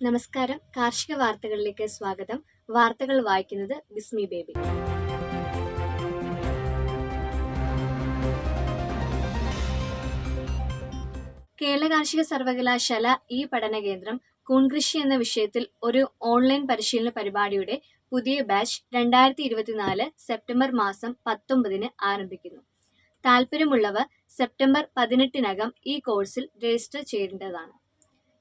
നമസ്കാരം. കാർഷിക വാർത്തകളിലേക്ക് സ്വാഗതം. വാർത്തകൾ വായിക്കുന്നത് ബിസ്മി ബേബി. കേരള കാർഷിക സർവകലാശാല ഈ പഠന കേന്ദ്രം കൂൺകൃഷി എന്ന വിഷയത്തിൽ ഒരു ഓൺലൈൻ പരിശീലന പരിപാടിയുടെ പുതിയ ബാച്ച് 2024 സെപ്റ്റംബർ മാസം 19 ആരംഭിക്കുന്നു. താല്പര്യമുള്ളവർ സെപ്റ്റംബർ 18 ഈ കോഴ്സിൽ രജിസ്റ്റർ ചെയ്യേണ്ടതാണ്.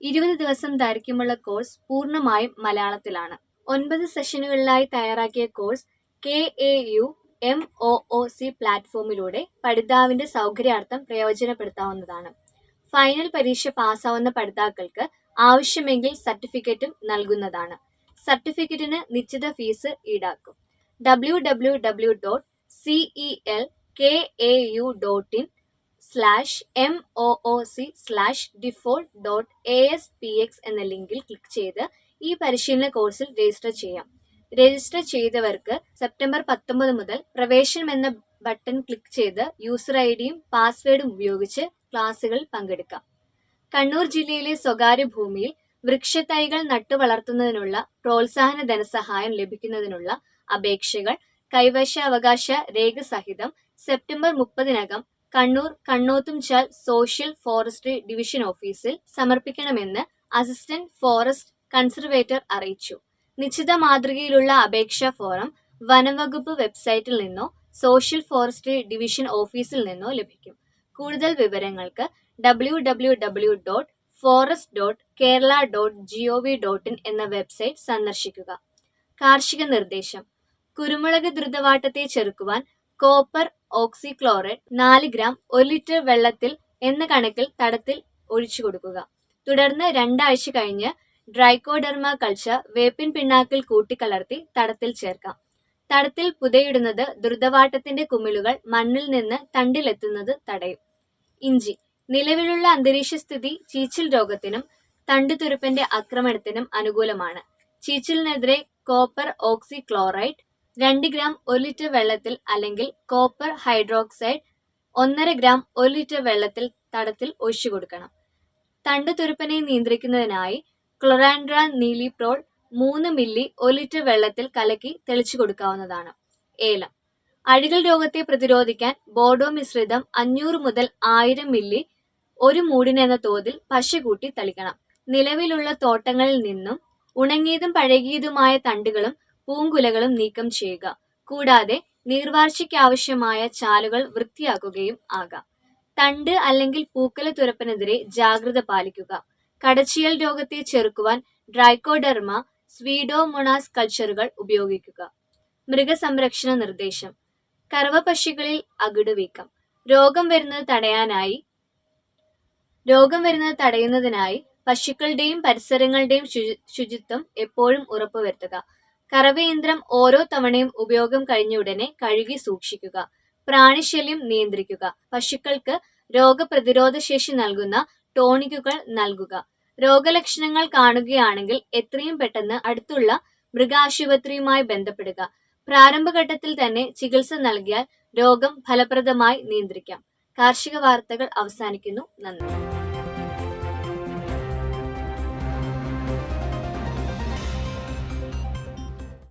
20 ദിവസം ദൈർഘ്യമുള്ള കോഴ്സ് പൂർണ്ണമായും മലയാളത്തിലാണ്. 9 സെഷനുകളിലായി തയ്യാറാക്കിയ കോഴ്സ് KAUMOOC പ്ലാറ്റ്ഫോമിലൂടെ പഠിതാവിന്റെ സൗകര്യാർത്ഥം പ്രയോജനപ്പെടുത്താവുന്നതാണ്. ഫൈനൽ പരീക്ഷ പാസ്സാവുന്ന പഠിതാക്കൾക്ക് ആവശ്യമെങ്കിൽ സർട്ടിഫിക്കറ്റും നൽകുന്നതാണ്. സർട്ടിഫിക്കറ്റിന് നിശ്ചിത ഫീസ് ഈടാക്കും. www.celkau.in/mooc/default.aspx എന്ന ലിങ്കിൽ ക്ലിക്ക് ചെയ്ത് ഈ പരിശീലന കോഴ്സിൽ രജിസ്റ്റർ ചെയ്യാം. രജിസ്റ്റർ ചെയ്തവർക്ക് സെപ്റ്റംബർ 19 മുതൽ പ്രവേശനം എന്ന ബട്ടൺ ക്ലിക്ക് ചെയ്ത് യൂസർ ഐഡിയും പാസ്വേഡും ഉപയോഗിച്ച് ക്ലാസുകളിൽ പങ്കെടുക്കാം. കണ്ണൂർ ജില്ലയിലെ സ്വകാര്യ ഭൂമിയിൽ വൃക്ഷത്തൈകൾ നട്ടുവളർത്തുന്നതിനുള്ള പ്രോത്സാഹന ധനസഹായം ലഭിക്കുന്നതിനുള്ള അപേക്ഷകൾ കൈവശാവകാശ രേഖ സഹിതം September 30 Kannur Kannothumchal social forestry division ഓഫീസിൽ സമർപ്പിക്കണമെന്ന് അസിസ്റ്റന്റ് ഫോറസ്റ്റ് കൺസർവേറ്റർ അറിയിച്ചു. നിശ്ചിത മാതൃകയിലുള്ള അപേക്ഷാ ഫോറം വനംവകുപ്പ് വെബ്സൈറ്റിൽ നിന്നോ സോഷ്യൽ ഫോറസ്ട്രി ഡിവിഷൻ ഓഫീസിൽ നിന്നോ ലഭിക്കും. കൂടുതൽ വിവരങ്ങൾക്ക് www.forest.kerala.gov.in എന്ന വെബ്സൈറ്റ് സന്ദർശിക്കുക. കാർഷിക നിർദ്ദേശം: കുരുമുളക് ദ്രുതവാട്ടത്തെ ചെറുക്കുവാൻ കോപ്പർ ഓക്സിക്ലോറൈഡ് 4 ഗ്രാം 1 ലിറ്റർ വെള്ളത്തിൽ എന്ന കണക്കിൽ തടത്തിൽ ഒഴിച്ചു കൊടുക്കുക. തുടർന്ന് 2 ആഴ്ച കഴിഞ്ഞ് ട്രൈക്കോഡെർമ കൾച്ചർ വേപ്പിൻ പിണ്ണാക്കിൽ കൂട്ടിക്കലർത്തി തടത്തിൽ ചേർക്കാം. തടത്തിൽ പുതയിടുന്നത് ദ്രുതവാട്ടത്തിന്റെ കുമിളുകൾ മണ്ണിൽ നിന്ന് തണ്ടിലെത്തുന്നത് തടയും. ഇഞ്ചി: നിലവിലുള്ള അന്തരീക്ഷ സ്ഥിതി ചീച്ചിൽ രോഗത്തിനും തണ്ടുതുരുപ്പന്റെ ആക്രമണത്തിനും അനുകൂലമാണ്. ചീച്ചിലിനെതിരെ കോപ്പർ ഓക്സിക്ലോറൈഡ് 2 ഗ്രാം 1 ലിറ്റർ വെള്ളത്തിൽ അല്ലെങ്കിൽ കോപ്പർ ഹൈഡ്രോക്സൈഡ് 1.5 ഗ്രാം 1 ലിറ്റർ വെള്ളത്തിൽ തടത്തിൽ ഒഴിച്ചു കൊടുക്കണം. തണ്ടുതുരുപ്പനെ നിയന്ത്രിക്കുന്നതിനായി ക്ലോറാൻഡ്ര നീലിപ്രോൾ 3 മില്ലി 1 ലിറ്റർ വെള്ളത്തിൽ കലക്കി തെളിച്ചു കൊടുക്കാവുന്നതാണ്. ഏലം: അഴികൾ രോഗത്തെ പ്രതിരോധിക്കാൻ ബോർഡോ മിശ്രിതം 500 മുതൽ 1000 മില്ലി 1 മൂടിനെന്ന തോതിൽ പശ കൂട്ടി തളിക്കണം. നിലവിലുള്ള തോട്ടങ്ങളിൽ നിന്നും ഉണങ്ങിയതും പഴകിയതുമായ തണ്ടുകളും പൂങ്കുലകളും നീക്കം ചെയ്യുക. കൂടാതെ നീർവാർച്ചയ്ക്കാവശ്യമായ ചാലുകൾ വൃത്തിയാക്കുകയും ആകാം. തണ്ട് അല്ലെങ്കിൽ പൂക്കല തുരപ്പനെതിരെ ജാഗ്രത പാലിക്കുക. കടച്ചിയൽ രോഗത്തെ ചെറുക്കുവാൻ ട്രൈക്കോഡെർമ സ്വീഡോമോണാസ് കൾച്ചറുകൾ ഉപയോഗിക്കുക. മൃഗസംരക്ഷണ നിർദ്ദേശം: കറവപ്പശുക്കളിൽ അകിടുവീക്കം രോഗം വരുന്നത് തടയുന്നതിനായി പശുക്കളുടെയും പരിസരങ്ങളുടെയും ശുചിത്വം എപ്പോഴും ഉറപ്പുവരുത്തുക. കറവയന്ത്രം ഓരോ തവണയും ഉപയോഗം കഴിഞ്ഞ ഉടനെ കഴുകി സൂക്ഷിക്കുക. പ്രാണിശല്യം നിയന്ത്രിക്കുക. പശുക്കൾക്ക് രോഗപ്രതിരോധ ശേഷി നൽകുന്ന ടോണിക്കുകൾ നൽകുക. രോഗലക്ഷണങ്ങൾ കാണുകയാണെങ്കിൽ എത്രയും പെട്ടെന്ന് അടുത്തുള്ള മൃഗാശുപത്രിയുമായി ബന്ധപ്പെടുക. പ്രാരംഭഘട്ടത്തിൽ തന്നെ ചികിത്സ നൽകിയാൽ രോഗം ഫലപ്രദമായി നിയന്ത്രിക്കാം. കാർഷിക വാർത്തകൾ അവസാനിക്കുന്നു. നന്ദി.